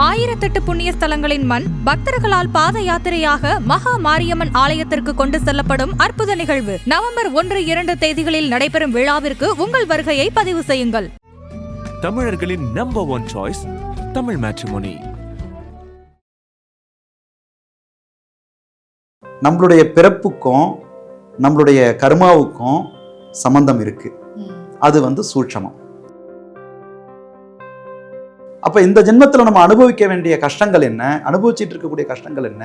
1008 புண்ணிய ஸ்தலங்களின் மண் பக்தர்களால் பாத யாத்திரையாக மகா மாரியம்மன் ஆலயத்திற்கு கொண்டு செல்லப்படும் அற்புத நிகழ்வு நவம்பர் 1-2 தேதிகளில் நடைபெறும் விழாவிற்கு உங்கள் வருகையை பதிவு செய்யுங்கள். தமிழர்களின் நம்பர் 1 சாய்ஸ் தமிழ் மேட்ரிமோனி. நம்மளுடைய பிறப்புக்கும் நம்மளுடைய கர்மாவுக்கும் சம்பந்தம் இருக்கு. அது சூட்சமம். அப்ப இந்த ஜென்மத்துல நம்ம அனுபவிக்க வேண்டிய கஷ்டங்கள் என்ன, அனுபவிச்சுட்டு இருக்கக்கூடிய கஷ்டங்கள் என்ன,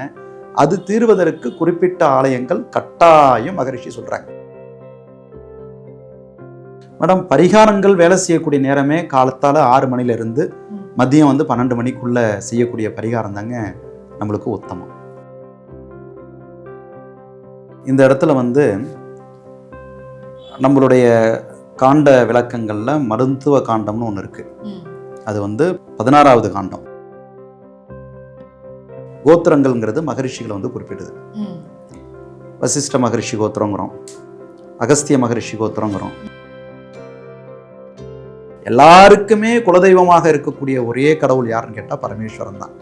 அது தீர்வதற்கு குறிப்பிட்ட ஆலயங்கள் கட்டாயம் மகரிஷி சொல்றாங்க. மேடம், பரிகாரங்கள் வேலை செய்யக்கூடிய நேரமே காலத்தால 6 மணில இருந்து மதியம் 12 மணிக்குள்ள செய்யக்கூடிய பரிகாரம் தாங்க நம்மளுக்கு உத்தமம். இந்த இடத்துல நம்மளுடைய காண்ட விளக்கங்கள்ல மருத்துவ காண்டம்னு ஒன்று இருக்கு. அது 16வது காண்டம். கோத்திரங்கள்ங்கிறது மகரிஷிகளை குறிப்பிடுது. வசிஷ்ட மகரிஷி கோத்திரங்கிறோம், அகஸ்திய மகரிஷி கோத்திரங்கிறோம். எல்லாருக்குமே குலதெய்வமாக இருக்கக்கூடிய ஒரே கடவுள் யாருன்னு கேட்டா பரமேஸ்வரன் தான்.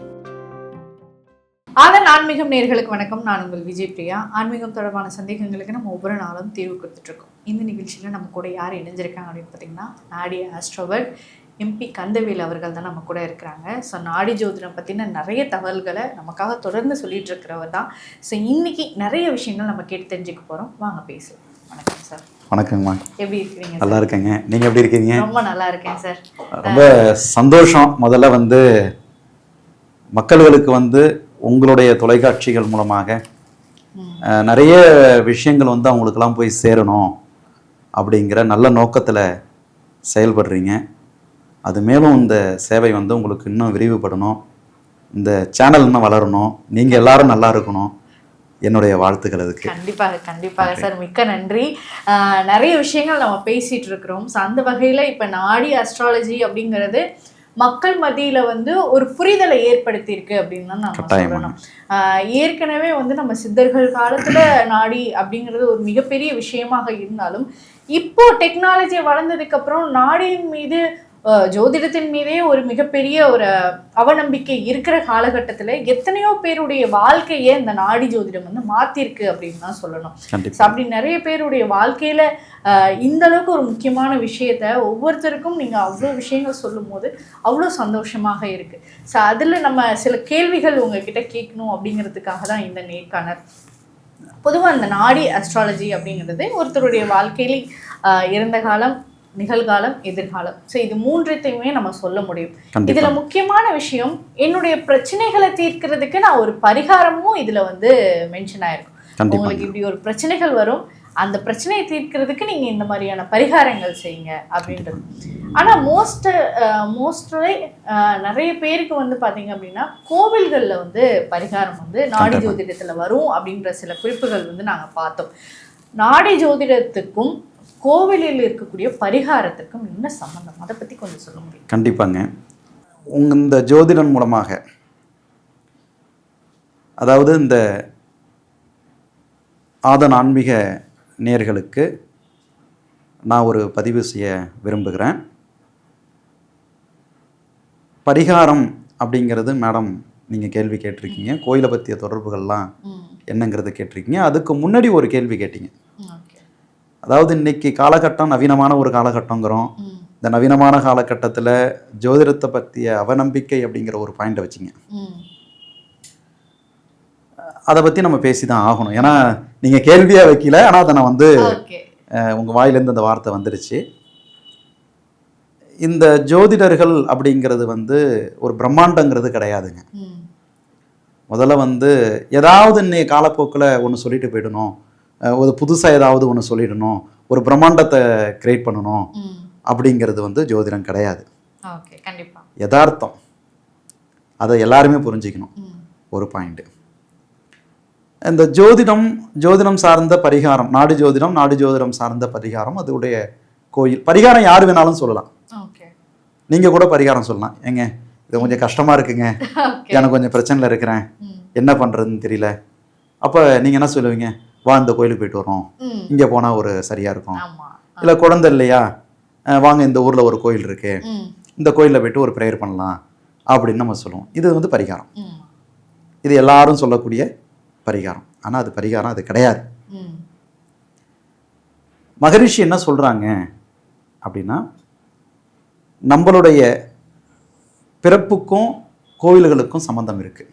ஆதன் ஆன்மீகம் நேயர்களுக்கு வணக்கம். நான் உங்கள் விஜய் பிரியா. ஆன்மீகம் தொடர்பான சந்தேகங்களுக்கு நம்ம ஒவ்வொரு நாளும் தீர்வு கொடுத்துட்ருக்கோம். இந்த நிகழ்ச்சியில் நம்ம கூட யார் இணைஞ்சிருக்காங்க அப்படின்னு பார்த்தீங்கன்னா, நாடி ஆஸ்ட்ரோவர் MP கந்தவேல் அவர்கள் தான் நம்ம கூட இருக்கிறாங்க. ஸோ நாடி ஜோதிடம் பற்றின நிறைய தகவல்களை நமக்காக தொடர்ந்து சொல்லிட்டு இருக்கிறவர் தான். ஸோ இன்னைக்கு நிறைய விஷயங்கள் நம்ம கேட்டு தெரிஞ்சுக்க போகிறோம். வாங்க பேசலாம். வணக்கம் சார். வணக்கங்கம்மா. எப்படி இருக்கீங்க? நல்லா இருக்கேங்க. நீங்கள் எப்படி இருக்கீங்க? ரொம்ப நல்லா இருக்கேன் சார். ரொம்ப சந்தோஷம். முதல்ல மக்களுக்கு உங்களுடைய தொலைக்காட்சிகள் மூலமாக நிறைய விஷயங்கள் அவங்களுக்கெல்லாம் போய் சேரணும் அப்படிங்கிற நல்ல நோக்கத்தில் செயல்படுறீங்க. அது மேலும் இந்த சேவை உங்களுக்கு இன்னும் விரிவுபடணும், இந்த சேனல் இன்னும் வளரணும், நீங்கள் எல்லாரும் நல்லா இருக்கணும். என்னுடைய வாழ்த்துக்கள் அதுக்கு. கண்டிப்பாக சார், மிக்க நன்றி. நிறைய விஷயங்கள் நம்ம பேசிட்டு இருக்கிறோம். ஸோ அந்த வகையில் இப்போ நாடி அஸ்ட்ராலஜி அப்படிங்கிறது மக்கள் மத்தியில ஒரு புரிதலை ஏற்படுத்தி இருக்கு அப்படின்னு தான் நம்ம சொல்லணும். ஏற்கனவே நம்ம சித்தர்கள் காலத்துல நாடி அப்படிங்கிறது ஒரு மிகப்பெரிய விஷயமாக இருந்தாலும், இப்போ டெக்னாலஜி வளர்ந்ததுக்கு அப்புறம் நாடியின் மீது ஜோதிடத்தின் மீதே ஒரு மிகப்பெரிய ஒரு அவநம்பிக்கை இருக்கிற காலகட்டத்தில் எத்தனையோ பேருடைய வாழ்க்கையை இந்த நாடி ஜோதிடம் மாத்திருக்கு அப்படின்னு தான் சொல்லணும். அப்படி நிறைய பேருடைய வாழ்க்கையில இந்த அளவுக்கு ஒரு முக்கியமான விஷயத்த ஒவ்வொருத்தருக்கும் நீங்க அவ்வளோ விஷயங்கள் சொல்லும் போது அவ்வளோ சந்தோஷமாக இருக்கு. ஸோ அதுல நம்ம சில கேள்விகள் உங்ககிட்ட கேட்கணும் அப்படிங்கிறதுக்காக தான் இந்த நேர்காணல். பொதுவாக இந்த நாடி அஸ்ட்ராலஜி அப்படிங்கிறது ஒருத்தருடைய வாழ்க்கையில இறந்த காலம், நிகழ்காலம், எதிர்காலம், ஸோ இது மூன்றத்தையுமே நம்ம சொல்ல முடியும். இதுல முக்கியமான விஷயம், என்னுடைய பிரச்சனைகளை தீர்க்கிறதுக்கு நான் ஒரு பரிகாரமும் இதுல மென்ஷன் ஆயிருக்கும். உங்களுக்கு இப்படி ஒரு பிரச்சனைகள் வரும், அந்த பிரச்சனையை தீர்க்கிறதுக்கு நீங்க இந்த மாதிரியான பரிகாரங்கள் செய்யுங்க அப்படின்றது. ஆனா மோஸ்ட்லி நிறைய பேருக்கு பாத்தீங்க அப்படின்னா கோவில்கள்ல பரிகாரம் நாடி ஜோதிடத்துல வரும் அப்படின்ற சில குறிப்புகள் நாங்க பார்த்தோம். நாடி ஜோதிடத்துக்கும் கோவிலில் இருக்கக்கூடிய பரிகாரத்துக்கும் என்ன சம்பந்தம், அதை பற்றி கொஞ்சம் சொல்ல முடியும்? கண்டிப்பாங்க. இந்த ஜோதிடன் மூலமாக, அதாவது இந்த ஆதன் ஆன்மீக நேயர்களுக்கு நான் ஒரு பதிவு செய்ய விரும்புகிறேன். பரிகாரம் அப்படிங்கிறது மேடம் நீங்கள் கேள்வி கேட்டிருக்கீங்க, கோயிலை பற்றிய தொடர்புகள்லாம் என்னங்கிறத கேட்டிருக்கீங்க. அதுக்கு முன்னாடி ஒரு கேள்வி கேட்டீங்க. அதாவது இன்னைக்கு காலகட்டம் நவீனமான ஒரு காலகட்டங்கிறோம். இந்த நவீனமான காலகட்டத்தில் ஜோதிடத்தை பற்றிய அவநம்பிக்கை அப்படிங்கிற ஒரு பாயிண்டை வச்சிங்க. அதை பற்றி நம்ம பேசி தான் ஆகணும். ஏன்னா நீங்கள் கேள்வியாக வைக்கல, ஆனால் அதை நான் உங்கள் வாயிலேருந்து அந்த வார்த்தை வந்துருச்சு. இந்த ஜோதிடர்கள் அப்படிங்கிறது ஒரு பிரம்மாண்டங்கிறது கிடையாதுங்க. முதல்ல ஏதாவது இன்னைக்கு காலப்போக்கில் ஒன்று சொல்லிட்டு போயிடணும், ஒரு புதுசாக ஏதாவது ஒன்று சொல்லிடணும், ஒரு பிரம்மாண்டத்தை கிரியேட் பண்ணணும் அப்படிங்கிறது ஜோதிடம் கிடையாது. யதார்த்தம். அதை எல்லாருமே புரிஞ்சுக்கணும். ஒரு பாயிண்ட். இந்த ஜோதிடம் சார்ந்த பரிகாரம், நாடு ஜோதிடம் சார்ந்த பரிகாரம், அதோடைய கோயில் பரிகாரம் யார் வேணாலும் சொல்லலாம். நீங்கள் கூட பரிகாரம் சொல்லலாம். ஏங்க இது கொஞ்சம் கஷ்டமாக இருக்குங்க, எனக்கு கொஞ்சம் பிரச்சனையில் இருக்கிறேன், என்ன பண்ணுறதுன்னு தெரியல. அப்போ நீங்கள் என்ன சொல்லுவீங்க? வா இந்த கோயிலுக்கு போயிட்டு வரோம், இங்கே போனால் ஒரு சரியாக இருக்கும். இல்லை குழந்தை இல்லையா, வாங்க இந்த ஊரில் ஒரு கோயில் இருக்கு, இந்த கோயிலில் போயிட்டு ஒரு ப்ரேயர் பண்ணலாம் அப்படின்னு நம்ம சொல்லுவோம். இது வந்து பரிகாரம். இது எல்லாரும் சொல்லக்கூடிய பரிகாரம். ஆனால் அது பரிகாரம் அது கிடையாது. மகரிஷி என்ன சொல்கிறாங்க அப்படின்னா, நம்மளுடைய பிறப்புக்கும் கோவில்களுக்கும் சம்பந்தம் இருக்குது.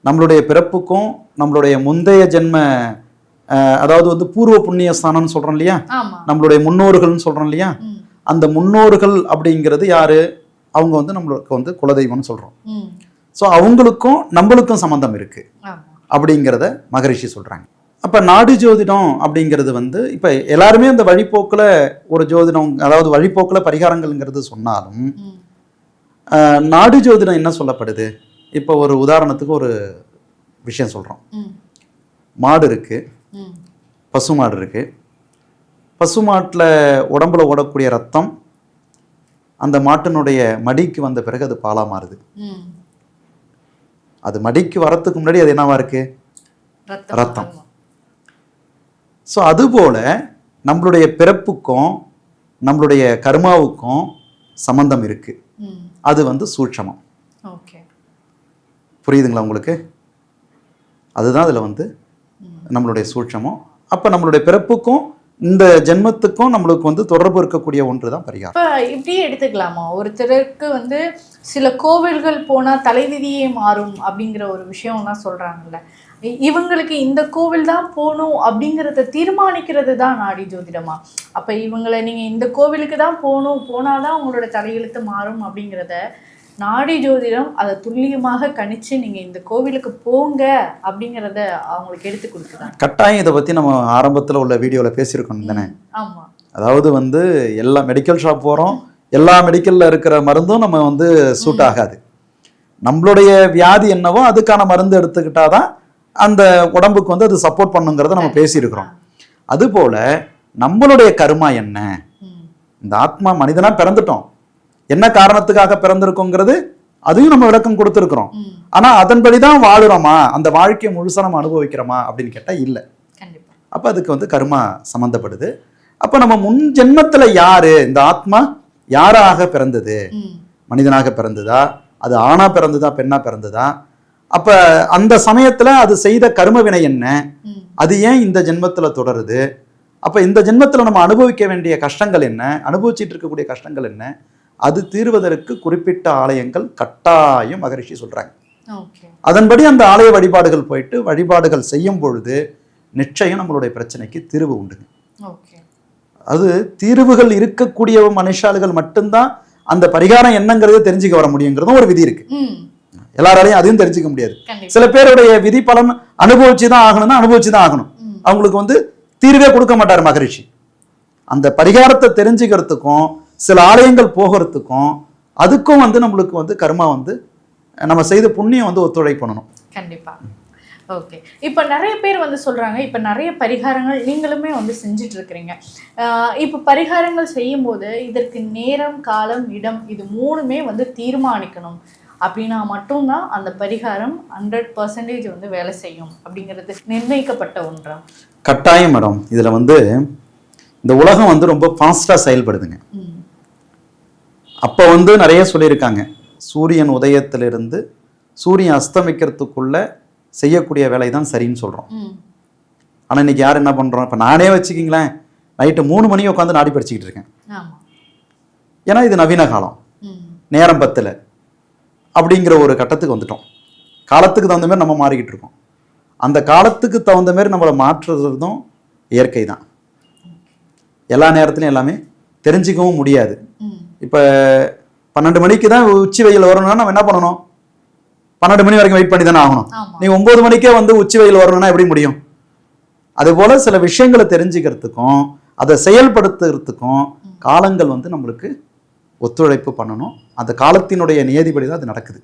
நம்மளுடைய பிறப்புக்கும் நம்மளுடைய முந்தைய ஜென்ம அதாவது வந்து பூர்வ புண்ணிய ஸ்தானம்னு சொல்கிறோம் இல்லையா, நம்மளுடைய முன்னோர்கள்னு சொல்கிறோம் இல்லையா, அந்த முன்னோர்கள் அப்படிங்கிறது யாரு? அவங்க வந்து நம்மளுக்கு வந்து குலதெய்வம்னு சொல்கிறோம். ஸோ அவங்களுக்கும் நம்மளுக்கும் சம்பந்தம் இருக்குது அப்படிங்கிறத மகரிஷி சொல்கிறாங்க. அப்போ நாடி ஜோதிடம் அப்படிங்கிறது வந்து இப்போ எல்லாருமே அந்த வழிபோக்கில் ஒரு ஜோதிடம், அதாவது வழிபோக்கில் பரிகாரங்கள்ங்கிறது சொன்னாலும் நாடி ஜோதிடம் என்ன சொல்லப்படுது? இப்போ ஒரு உதாரணத்துக்கு ஒரு விஷயம் சொல்கிறோம். மாடு இருக்குது, பசு மாடு இருக்குது. பசு மாட்டில் உடம்புல ஓடக்கூடிய ரத்தம் அந்த மாட்டினுடைய மடிக்கு வந்த பிறகு அது பாலாக மாறுது. அது மடிக்கு வரத்துக்கு முன்னாடி அது என்னவா இருக்கு? ரத்தம். ஸோ அதுபோல நம்மளுடைய பிறப்புக்கும் நம்மளுடைய கர்மாவுக்கும் சம்பந்தம் இருக்கு. அது வந்து சூட்சமம். புரியுதுங்களா உங்களுக்கு? அதுதான் அதில் வந்து நம்மளுடைய சூட்சமம். அப்போ நம்மளுடைய பிறப்புக்கும் இந்த ஜென்மத்துக்கும் நம்மளுக்கு வந்து தொடர்பு இருக்கக்கூடிய ஒன்று தான் பரிகாரம். இப்போ இப்படியே எடுத்துக்கலாமா? ஒருத்தருக்கு வந்து சில கோவில்கள் போனால் தலைவிதியே மாறும் அப்படிங்கிற ஒரு விஷயம்லாம் சொல்கிறாங்கல்ல, இவங்களுக்கு இந்த கோவில் தான் போகணும் அப்படிங்கிறத தீர்மானிக்கிறது தான் நாடி ஜோதிடமா? அப்போ இவங்களை நீங்கள் இந்த கோவிலுக்கு தான் போனாதான் உங்களோட தலையெழுத்து மாறும் அப்படிங்கிறத நாடி ஜோதிடம் அதை துல்லியமாக கணிச்சு நீங்கள் இந்த கோவிலுக்கு போங்க அப்படிங்கிறத அவங்களுக்கு எடுத்து கொடுக்குறாங்க. கட்டாயம் இதை பற்றி நம்ம ஆரம்பத்தில் உள்ள வீடியோவில் பேசியிருக்கோம் தானே? ஆமாம். அதாவது வந்து எல்லா மெடிக்கல் ஷாப் போகிறோம், எல்லா மெடிக்கலில் இருக்கிற மருந்தும் நம்ம வந்து சூட் ஆகாது. நம்மளுடைய வியாதி என்னவோ அதுக்கான மருந்து எடுத்துக்கிட்டாதான் அந்த உடம்புக்கு வந்து அது சப்போர்ட் பண்ணுங்கிறத நம்ம பேசியிருக்கிறோம். அதுபோல் நம்மளுடைய கர்மா என்ன? இந்த ஆத்மா மனிதனாக பிறந்துட்டோம், என்ன காரணத்துக்காக பிறந்திருக்கோங்கிறது அதையும் நம்ம விளக்கம் கொடுத்துருக்குறோம். ஆனால் அதன்படிதான் வாழுறோமா, அந்த வாழ்க்கையை முழுசாக நம்ம அனுபவிக்கிறோமா அப்படின்னு கேட்டால் இல்லை. அப்போ அதுக்கு வந்து கர்மா சம்மந்தப்படுது. அப்போ நம்ம முன் ஜென்மத்தில் யாரு, இந்த ஆத்மா யாராக பிறந்தது? மனிதனாக பிறந்ததா, அது ஆணா பிறந்ததா, பெண்ணா பிறந்ததா? அப்போ அந்த சமயத்தில் அது செய்த கர்ம வினை என்ன, அது ஏன் இந்த ஜென்மத்தில் தொடருது? அப்போ இந்த ஜென்மத்தில் நம்ம அனுபவிக்க வேண்டிய கஷ்டங்கள் என்ன, அனுபவிச்சுட்டு இருக்கக்கூடிய கஷ்டங்கள் என்ன, அது தீர்வதற்கு குறிப்பிட்ட ஆலயங்கள் கட்டாயம் மகரிஷி சொல்றாங்க. அதன்படி அந்த ஆலய வழிபாடுகள் போயிட்டு வழிபாடுகள் செய்யும் பொழுது நிச்சயம் நம்மளுடைய பிரச்சனைக்கு தீர்வு உண்டுங்க. அது தீர்வுகள் இருக்கக்கூடிய மனுஷாளுகள் மட்டும்தான் அந்த பரிகாரம் என்னங்கிறத தெரிஞ்சுக்க வர முடியுங்கிறதும் ஒரு விதி இருக்கு. எல்லாராலையும் அதையும் தெரிஞ்சுக்க முடியாது. சில பேருடைய விதி பலன் அனுபவிச்சுதான் ஆகணும்னா அனுபவிச்சுதான் ஆகணும். அவங்களுக்கு வந்து தீர்வே கொடுக்க மாட்டார் மகரிஷி. அந்த பரிகாரத்தை தெரிஞ்சுக்கிறதுக்கும் சில ஆலயங்கள் போகிறதுக்கும் அதுக்கும் வந்து நம்மளுக்கு வந்து கர்மா வந்து நம்ம செய்த புண்ணியம் வந்து ஒத்துழைப்பு பண்ணணும். கண்டிப்பா. ஓகே. இப்போ நிறைய பேர் வந்து சொல்றாங்க, இப்போ நிறைய பரிகாரங்கள் நீங்களுமே வந்து செஞ்சுட்டு இருக்கிறீங்க. இப்போ பரிகாரங்கள் செய்யும் போது இதற்கு நேரம், காலம், இடம் இது மூணுமே வந்து தீர்மானிக்கணும் அப்படின்னா மட்டும்தான் அந்த பரிகாரம் 100% வந்து வேலை செய்யும் அப்படிங்கிறது நிர்ணயிக்கப்பட்ட ஒன்றா? கட்டாயம் மேடம். இதுல வந்து இந்த உலகம் வந்து ரொம்ப ஃபாஸ்டா செயல்படுதுங்க. அப்போ வந்து நிறைய சொல்லியிருக்காங்க, சூரியன் உதயத்திலிருந்து சூரியன் அஸ்தமிக்கிறதுக்குள்ள செய்யக்கூடிய வேலை தான் சரின்னு சொல்கிறோம். ஆனால் இன்னைக்கு யார் என்ன பண்ணுறோம்? இப்போ நானே வச்சுக்கிங்களேன், நைட்டு 3 மணிக்கு உட்காந்து நாடி படிச்சுக்கிட்டு இருக்கேன். ஏன்னா இது நவீன காலம், நேரம் பத்தல அப்படிங்கிற ஒரு கட்டத்துக்கு வந்துட்டோம். காலத்துக்கு தகுந்த மாதிரி நம்ம மாறிக்கிட்டு இருக்கோம். அந்த காலத்துக்கு தகுந்த மாதிரி நம்மளை மாற்றுறதும் இயற்கை தான். எல்லா நேரத்துலையும் எல்லாமே தெரிஞ்சிக்கவும் முடியாது. இப்போ 12 மணிக்கு தான் உச்சி வெயில் வரணும்னா நம்ம என்ன பண்ணணும்? 12 மணி வரைக்கும் வெயிட் பண்ணி தானே ஆகணும். நீ 9 மணிக்கே வந்து உச்சி வெயில் வரணும்னா எப்படி முடியும்? அதுபோல சில விஷயங்களை தெரிஞ்சுக்கிறதுக்கும் அதை செயல்படுத்துறதுக்கும் காலங்கள் வந்து நம்மளுக்கு ஒத்துழைப்பு பண்ணணும். அந்த காலத்தினுடைய நியதிப்படி தான் அது நடக்குது.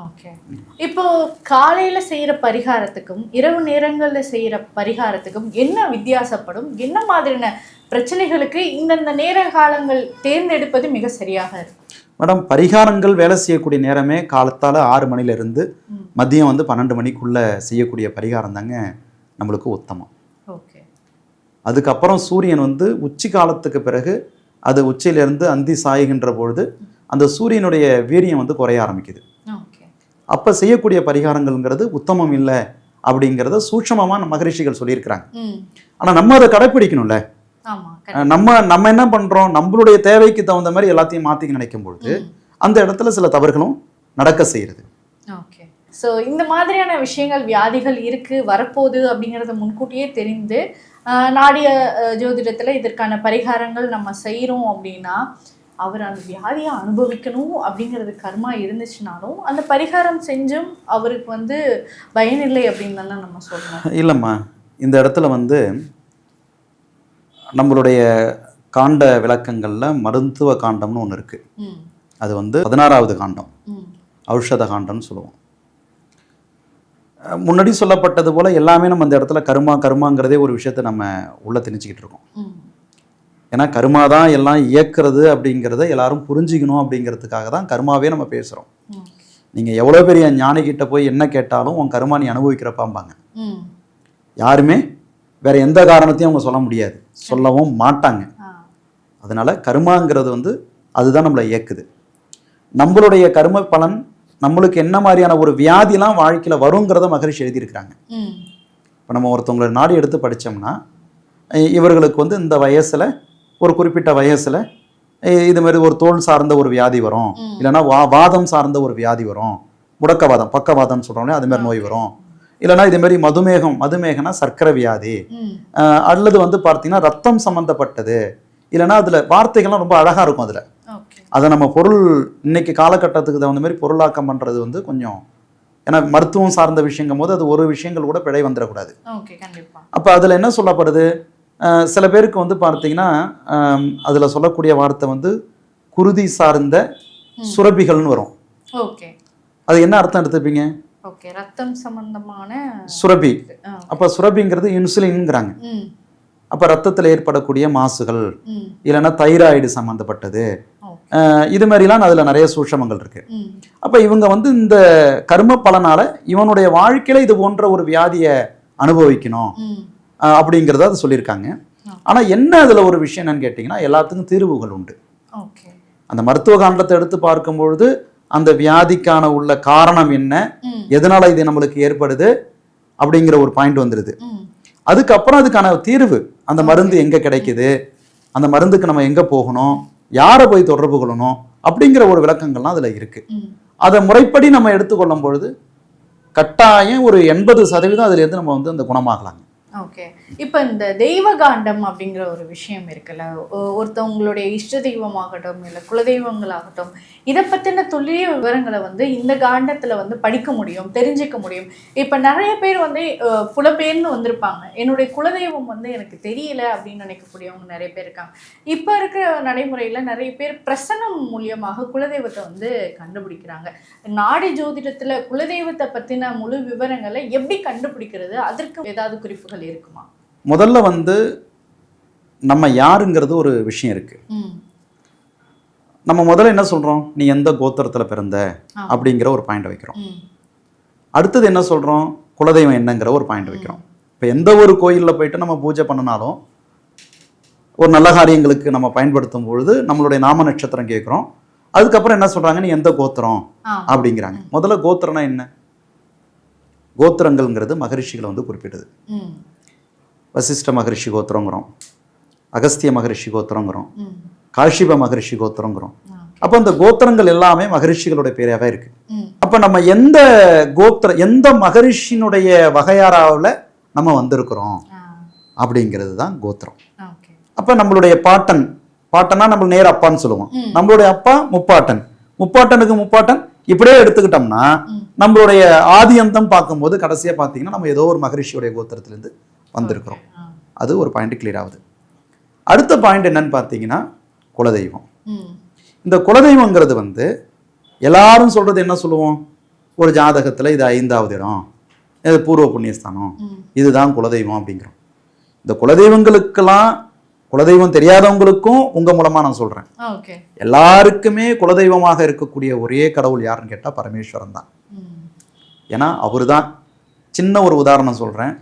ஓகே. இப்போ காலையில செய்யற பரிகாரத்துக்கும் இரவு நேரங்கள்ல செய்யற பரிகாரத்துக்கும் என்ன வித்தியாசப்படும்? என்ன மாதிரியான பிரச்சனைகளுக்கு இந்தந்த நேர காலங்கள் தேர்ந்தெடுப்பது மிக சரியாக இருக்கும்? மேடம், பரிகாரங்கள் வேலை செய்யக்கூடிய நேரமே காலத்தால் 6 மணிலேருந்து மதியம் வந்து 12 மணிக்குள்ள செய்யக்கூடிய பரிகாரம் தாங்க நம்மளுக்கு உத்தமம். ஓகே. அதுக்கப்புறம் சூரியன் வந்து உச்சி காலத்துக்கு பிறகு அது உச்சியிலிருந்து அந்தி சாய்கின்ற பொழுது அந்த சூரியனுடைய வீரியம் வந்து குறைய ஆரம்பிக்குது. அப்போ செய்யக்கூடிய பரிகாரங்கள்ங்கிறது உத்தமம் இல்லை அப்படிங்கிறத சூட்சமமாக மகரிஷிகள் சொல்லியிருக்கிறாங்க. ஆனால் நம்ம அதை கடைப்பிடிக்கணும்ல. நம்ம என்ன பண்ணுறோம், நம்மளுடைய தேவைக்கு தகுந்த மாதிரி எல்லாத்தையும் மாற்றிக்க நினைக்கும் பொழுது அந்த இடத்துல சில தவறுகளும் நடக்க செய்கிறது. ஓகே. ஸோ இந்த மாதிரியான விஷயங்கள், வியாதிகள் இருக்குது வரப்போகுது அப்படிங்கிறத முன்கூட்டியே தெரிந்து நாடிய ஜோதிடத்தில் இதற்கான பரிகாரங்கள் நம்ம செய்கிறோம் அப்படின்னா அவர் அந்த வியாதியை அனுபவிக்கணும் அப்படிங்கிறது கர்மா இருந்துச்சுனாலும் அந்த பரிகாரம் செஞ்சும் அவருக்கு வந்து பயனில்லை அப்படின்னு தானே நம்ம சொல்லணும். இல்லைம்மா, இந்த இடத்துல வந்து நம்மளுடைய காண்ட விளக்கங்களில் மருத்துவ காண்டம்னு ஒன்று இருக்குது. அது வந்து 16வது காண்டம், ஔஷத காண்டம்னு சொல்லுவோம். முன்னாடி சொல்லப்பட்டது போல் எல்லாமே நம்ம அந்த இடத்துல கருமாங்கிறதே ஒரு விஷயத்தை நம்ம உள்ளே திணிச்சிக்கிட்டு இருக்கோம். ஏன்னா கருமா தான் எல்லாம் இயக்கிறது அப்படிங்கிறத எல்லாரும் புரிஞ்சிக்கணும் அப்படிங்கிறதுக்காக தான் கருமாவே நம்ம பேசுகிறோம். நீங்கள் எவ்வளோ பெரிய ஞானிகிட்ட போய் என்ன கேட்டாலும் உன் கருமா நீ அனுபவிக்கிறப்பாம்பாங்க. யாருமே வேற எந்த காரணத்தையும் அவங்க சொல்ல முடியாது, சொல்லவும் மாட்டாங்க. அதனால கருமாங்கிறது வந்து அதுதான் நம்மளை இயக்குது. நம்மளுடைய கரும பலன் நம்மளுக்கு என்ன மாதிரியான ஒரு வியாதிலாம் வாழ்க்கையில் வருங்கிறத மகரிஷி எழுதியிருக்கிறாங்க. இப்போ நம்ம ஒருத்தவங்களை நாடி எடுத்து படித்தோம்னா இவர்களுக்கு வந்து இந்த வயசில் ஒரு குறிப்பிட்ட வயசில் இது மாதிரி ஒரு தோல் சார்ந்த ஒரு வியாதி வரும், இல்லைன்னா வாதம் சார்ந்த ஒரு வியாதி வரும், முடக்கவாதம் பக்கவாதம்னு சொல்கிறோம்லே அது மாதிரி நோய் வரும், இல்லைன்னா இது மாதிரி மதுமேகம்னா சர்க்கரை வியாதி, அல்லது வந்து பார்த்தீங்கன்னா ரத்தம் சம்மந்தப்பட்டது, இல்லைன்னா அதில் வார்த்தைகள்லாம் ரொம்ப அழகாக இருக்கும். அதில் அதை நம்ம பொருள் இன்னைக்கு காலகட்டத்துக்கு தகுந்த மாதிரி பொருளாக்கம் பண்ணுறது வந்து கொஞ்சம், ஏன்னா மருத்துவம் சார்ந்த விஷயங்கும் போது அது ஒரு விஷயங்கள் கூட பிழை வந்துடக்கூடாது. அப்போ அதில் என்ன சொல்லப்படுது, சில பேருக்கு வந்து பார்த்தீங்கன்னா அதில் சொல்லக்கூடிய வார்த்தை வந்து குருதி சார்ந்த சுரபிகள்னு வரும். அது என்ன அர்த்தம் எடுத்துப்பீங்க? ரத்தம் சம்பந்தமான சுரபி. அப்போ சுரபிங்கிறது இன்சுலின்ங்கிறாங்க. அப்போ ரத்தத்தில் ஏற்படக்கூடிய மாசுகள், இல்லைன்னா தைராய்டு சம்மந்தப்பட்டது, இது மாதிரிலாம் அதில் நிறைய சூட்சமங்கள் இருக்கு. அப்போ இவங்க வந்து இந்த கர்ம பலனால இவனுடைய வாழ்க்கையில இது போன்ற ஒரு வியாதியை அனுபவிக்கணும் அப்படிங்கிறத அது சொல்லியிருக்காங்க. ஆனால் என்ன அதில் ஒரு விஷயம் என்னன்னு கேட்டிங்கன்னா, எல்லாத்துக்கும் தீர்வுகள் உண்டு. அந்த மருத்துவ காண்டத்தை எடுத்து பார்க்கும்பொழுது அந்த வியாதிக்கான உள்ள காரணம் என்ன, எதனால இது நம்மளுக்கு ஏற்படுது அப்படிங்கிற ஒரு பாயிண்ட் வந்துடுது. அதுக்கப்புறம் அதுக்கான தீர்வு, அந்த மருந்து எங்கே கிடைக்குது, அந்த மருந்துக்கு நம்ம எங்கே போகணும், யாரை போய் தொடர்பு கொள்ளணும் அப்படிங்கிற ஒரு விளக்கங்கள்லாம் அதில் இருக்கு. அதை முறைப்படி நம்ம எடுத்துக்கொள்ளும் பொழுது கட்டாயம் ஒரு 80% அதுலேருந்து நம்ம வந்து அந்த குணமாகலாங்க. ஓகே. இப்போ இந்த தெய்வகாண்டம் அப்படிங்கிற ஒரு விஷயம் இருக்குல்ல, ஒருத்தவங்களுடைய இஷ்ட தெய்வமாகட்டும் இல்லை குலதெய்வங்களாகட்டும், இதை பற்றின துல்லிய விவரங்களை வந்து இந்த காண்டத்தில் வந்து படிக்க முடியும், தெரிஞ்சிக்க முடியும். இப்போ நிறைய பேர் வந்து புலப்பேர்னு வந்திருப்பாங்க, என்னுடைய குலதெய்வம் வந்து எனக்கு தெரியல அப்படின்னு நினைக்கக்கூடியவங்க நிறைய பேர் இருக்காங்க. இப்போ இருக்கிற நடைமுறையில் நிறைய பேர் பிரசனம் மூலியமாக குலதெய்வத்தை வந்து கண்டுபிடிக்கிறாங்க. நாடி ஜோதிடத்தில் குலதெய்வத்தை பற்றின முழு விவரங்களை எப்படி கண்டுபிடிக்கிறது, அதற்கு ஏதாவது குறிப்புகள் இருக்குமா? முதல்ல வந்து நம்ம யாருங்கிறது ஒரு விஷயம் இருக்கு. நம்ம முதல்ல என்ன சொல்றோம், நீ எந்த கோத்திரத்துல பிறந்த அப்படிங்கிற ஒரு பாயிண்ட் வைக்கிறோம். அடுத்தது என்ன சொல்றோம், குலதெய்வம் என்னங்கிற ஒரு பாயிண்ட் வைக்கிறோம். இப்போ எந்த ஒரு கோயிலில் போயிட்டு நம்ம பூஜை பண்ணினாலும் ஒரு நல்ல காரியங்களுக்கு நம்ம பயன்படுத்தும் பொழுது நம்மளுடைய நாம நட்சத்திரம் கேட்குறோம். அதுக்கப்புறம் என்ன சொல்றாங்க, நீ எந்த கோத்திரம் அப்படிங்கிறாங்க. முதல்ல கோத்திரம்னா என்ன? கோத்திரங்கள்ங்கிறது மகரிஷிகளை வந்து குறிப்பிட்டது. வசிஷ்ட மகரிஷி கோத்திரங்கிறோம், அகஸ்திய மகரிஷி கோத்திரங்கிறோம், காஷிப மகரிஷி கோத்திரங்கிறோம். அப்போ அந்த கோத்திரங்கள் எல்லாமே மகரிஷிகளுடைய பேராகவே இருக்கு. அப்போ நம்ம எந்த மகரிஷினுடைய வகையாராவில் நம்ம வந்திருக்கிறோம் அப்படிங்கிறது தான் கோத்திரம். அப்போ நம்மளுடைய பாட்டனா நம்ம நேர அப்பான்னு சொல்லுவோம், நம்மளுடைய அப்பா முப்பாட்டனுக்கு முப்பாட்டன் இப்படியே எடுத்துக்கிட்டோம்னா நம்மளுடைய ஆதியந்தம் பார்க்கும்போது கடைசியா பார்த்தீங்கன்னா நம்ம ஏதோ ஒரு மகரிஷியுடைய கோத்திரத்திலேருந்து வந்திருக்கிறோம். அது ஒரு பாயிண்ட் கிளியர் ஆகுது. அடுத்த பாயிண்ட் என்னன்னு பார்த்தீங்கன்னா குலதெய்வம். இந்த குலதெய்வங்கிறது வந்து எல்லாரும் சொல்றது என்ன சொல்லுவோம், ஒரு ஜாதகத்தில் இது 5வது இடம், இது பூர்வ புண்ணியஸ்தானம், இதுதான் குலதெய்வம் அப்படிங்கிறோம். இந்த குலதெய்வங்களுக்கெல்லாம், குலதெய்வம் தெரியாதவங்களுக்கும் உங்க மூலமா நான் சொல்றேன், எல்லாருக்குமே குலதெய்வமாக இருக்கக்கூடிய ஒரே கடவுள் யாருன்னு கேட்டா பரமேஸ்வரன் தான். ஏன்னா அவரு தான். சின்ன ஒரு உதாரணம் சொல்றேன்.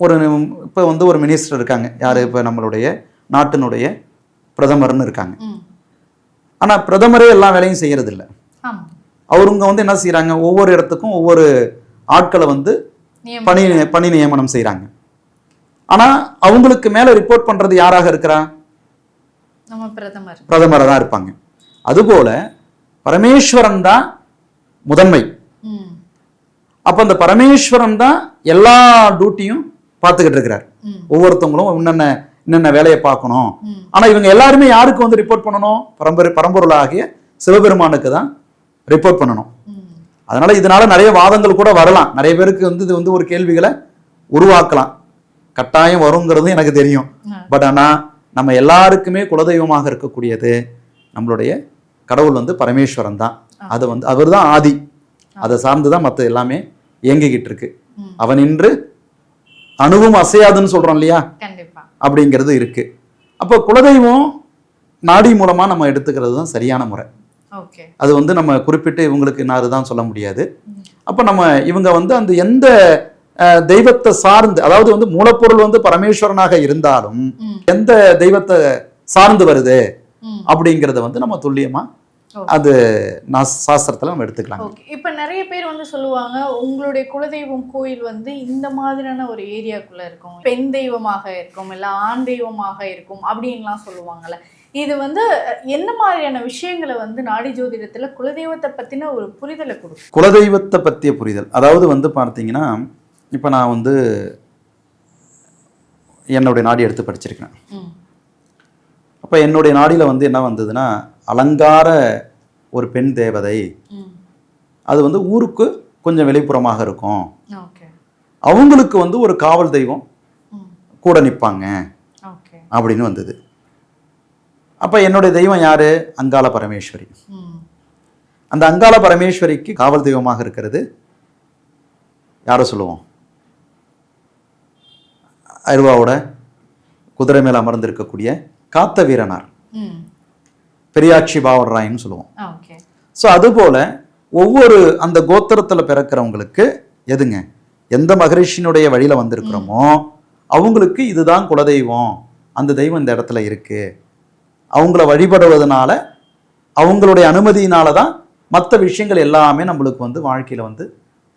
இப்போ வந்து ஒரு மினிஸ்டர் இருக்காங்க, யாரு, இப்போ நம்மளுடைய நாட்டினுடைய பிரதமர்னு இருக்காங்க. ஆனால் பிரதமரே எல்லா வேலையும் செய்யறது இல்லை. ஆமா. அவருங்க வந்து என்ன செய்யறாங்க, ஒவ்வொரு இடத்துக்கும் ஒவ்வொரு ஆட்களை வந்து பணி நியமனம் செய்யறாங்க. ஆனா அவங்களுக்கு மேல ரிப்போர்ட் பண்றது யாராக இருக்கிறா? நம்ம பிரதமரை தான் இருப்பாங்க. அதுபோல பரமேஸ்வரன் தான் முதன்மை. அப்ப அந்த பரமேஸ்வரன் தான் எல்லா டியூட்டியும் பார்த்துக்கிட்டு இருக்கிறார். ஒவ்வொருத்தவங்களும் என்னென்ன வேலையை பார்க்கணும். ஆனா இவங்க எல்லாருமே யாருக்கு வந்து ரிப்போர்ட் பண்ணணும்? பரம்பொருளாகிய சிவபெருமானுக்கு தான் ரிப்போர்ட் பண்ணணும். அதனால இதனால நிறைய வாதங்கள் கூட வரலாம். நிறைய பேருக்கு வந்து இது வந்து ஒரு கேள்விகளை உருவாக்கலாம். கட்டாயம் வருங்கிறது எனக்கு தெரியும். பட் ஆனா நம்ம எல்லாருக்குமே குலதெய்வமாக இருக்கக்கூடியது நம்மளுடைய கடவுள் வந்து பரமேஸ்வரன் தான். அது வந்து அவர் தான் ஆதி. அதை சார்ந்துதான் மற்ற எல்லாமே இயங்கிக்கிட்டு இருக்கு. அவன் இன்று அணுவும் அசையாதுன்னு சொல்றோம் இல்லையா, அப்படிங்கிறது இருக்கு. அப்போ குலதெய்வம் நாடி மூலமா நம்ம எடுத்துக்கிறது தான் சரியான முறை. அது வந்து நம்ம குறிப்பிட்டு இவங்களுக்கு இன்னாருதான் சொல்ல முடியாது. அப்ப நம்ம இவங்க வந்து அந்த எந்த தெய்வத்தை சார்ந்து, அதாவது வந்து மூலப்பொருள் வந்து பரமேஸ்வரனாக இருந்தாலும் எந்த தெய்வத்தை சார்ந்து வருது அப்படிங்கறத வந்து நம்ம துல்லியமா அது சாஸ்திரத்துல நம்ம எடுத்துக்கலாம். இப்ப நிறைய பேர் வந்து சொல்லுவாங்க, உங்களுடைய குலதெய்வம் கோயில் வந்து இந்த மாதிரியான ஒரு ஏரியாக்குள்ள இருக்கும், பெண் தெய்வமாக இருக்கும், இல்ல ஆண் தெய்வமாக இருக்கும் அப்படின்லாம் சொல்லுவாங்கல்ல. இது வந்து என்ன மாதிரியான விஷயங்களை வந்து நாடி ஜோதிடத்துல குலதெய்வத்தை பத்தின ஒரு புரிதலை கொடுக்கும்? குலதெய்வத்தை பத்திய புரிதல், அதாவது வந்து பார்த்தீங்கன்னா, இப்போ நான் வந்து என்னுடைய நாடி எடுத்து படிச்சிருக்கேன். அப்போ என்னுடைய நாடியில் வந்து என்ன வந்ததுன்னா, அலங்கார ஒரு பெண் தேவதை, அது வந்து ஊருக்கு கொஞ்சம் வெளிப்புறமாக இருக்கும், அவங்களுக்கு வந்து ஒரு காவல் தெய்வம் கூட நிற்பாங்க அப்படின்னு வந்தது. அப்போ என்னுடைய தெய்வம் யாரு? அங்காள பரமேஸ்வரி. அந்த அங்காள பரமேஸ்வரிக்கு காவல் தெய்வமாக இருக்கிறது யாரை சொல்லுவோம்? அருவாவோட குதிரை மேல அமர்ந்து இருக்கக்கூடிய காத்த வீரனார், பெரியாட்சி பாவராயின்னு சொல்லுவோம். ஸோ அதுபோல ஒவ்வொரு அந்த கோத்திரத்துல பிறக்கிறவங்களுக்கு எதுங்க, எந்த மகரிஷினுடைய வழியில வந்திருக்கிறோமோ அவங்களுக்கு இதுதான் குலதெய்வம், அந்த தெய்வம் இந்த இடத்துல இருக்கு, அவங்கள வழிபடுவதனால அவங்களுடைய அனுமதியினால தான் மற்ற விஷயங்கள் எல்லாமே நம்மளுக்கு வந்து வாழ்க்கையில வந்து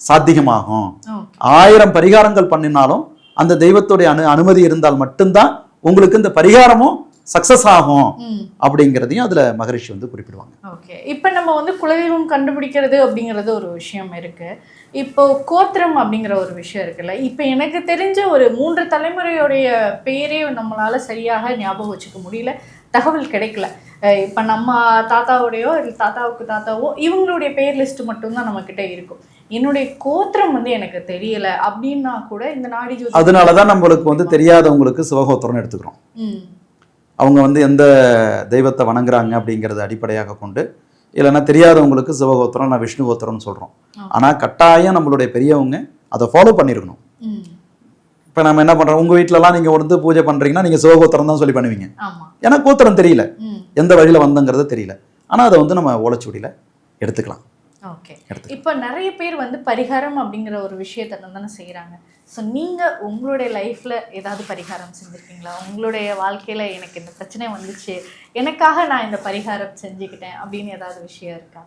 சாத்தியமாகும். 1000 பரிகாரங்கள் பண்ணினாலும் அந்த தெய்வத்துடைய அனுமதி இருந்தால் மட்டும்தான் உங்களுக்கு இந்த பரிகாரமும் சக்சஸ் ஆகும் அப்படிங்கிறதையும் அதுல மகரிஷி வந்து குறிப்பிடுவாங்க. ஓகே, இப்போ நம்ம வந்து குலதெய்வம் கண்டுபிடிக்கிறது அப்படிங்கிறது ஒரு விஷயம் இருக்கு. இப்போ கோத்திரம் அப்படிங்கிற ஒரு விஷயம் இருக்குல்ல. இப்போ எனக்கு தெரிஞ்ச ஒரு 3 தலைமுறையுடைய பேரே நம்மளால சரியாக ஞாபகம் வச்சுக்க முடியல, தகவல் கிடைக்கல. இப்போ நம்ம தாத்தாவுடையோ இல்லை தாத்தாவுக்கு தாத்தாவோ இவங்களுடைய பேர் லிஸ்ட் மட்டும்தான் நம்ம கிட்ட இருக்கும். என்னுடைய கோத்திரம் வந்து எனக்கு தெரியல அப்படின்னா கூட இந்த நாடி ஜோதி, அதனாலதான் நம்மளுக்கு வந்து தெரியாதவங்களுக்கு சிவகோத்திரம்னு எடுத்துக்கிறோம். அவங்க வந்து எந்த தெய்வத்தை வணங்குறாங்க அப்படிங்கிறத அடிப்படையாக கொண்டு, இல்லைன்னா தெரியாதவங்களுக்கு சிவகோத்திரம், நான் விஷ்ணு கோத்திரம்னு சொல்றோம். ஆனா கட்டாயம் நம்மளுடைய பெரியவங்க அதை ஃபாலோ பண்ணிருக்கணும். இப்போ நம்ம என்ன பண்றோம், உங்க வீட்டிலலாம் நீங்க வந்து பூஜை பண்றீங்கன்னா நீங்க சிவகோத்திரம் தான் சொல்லி பண்ணுவீங்க. ஏன்னா கோத்திரம் தெரியல, எந்த வழியில வந்தங்கிறது தெரியல. ஆனா அதை வந்து நம்ம ஓலைச்சுவடியில எடுத்துக்கலாம். ஓகே, இப்போ நிறைய பேர் வந்து பரிகாரம் அப்படிங்கிற ஒரு விஷயத்தை தானே செய்கிறாங்க. ஸோ நீங்கள் உங்களுடைய லைஃப்பில் ஏதாவது பரிகாரம் செஞ்சுருக்கீங்களா? உங்களுடைய வாழ்க்கையில் எனக்கு இந்த பிரச்சனை வந்துச்சு, எனக்காக நான் இந்த பரிகாரம் செஞ்சுக்கிட்டேன் அப்படின்னு ஏதாவது விஷயம் இருக்கா?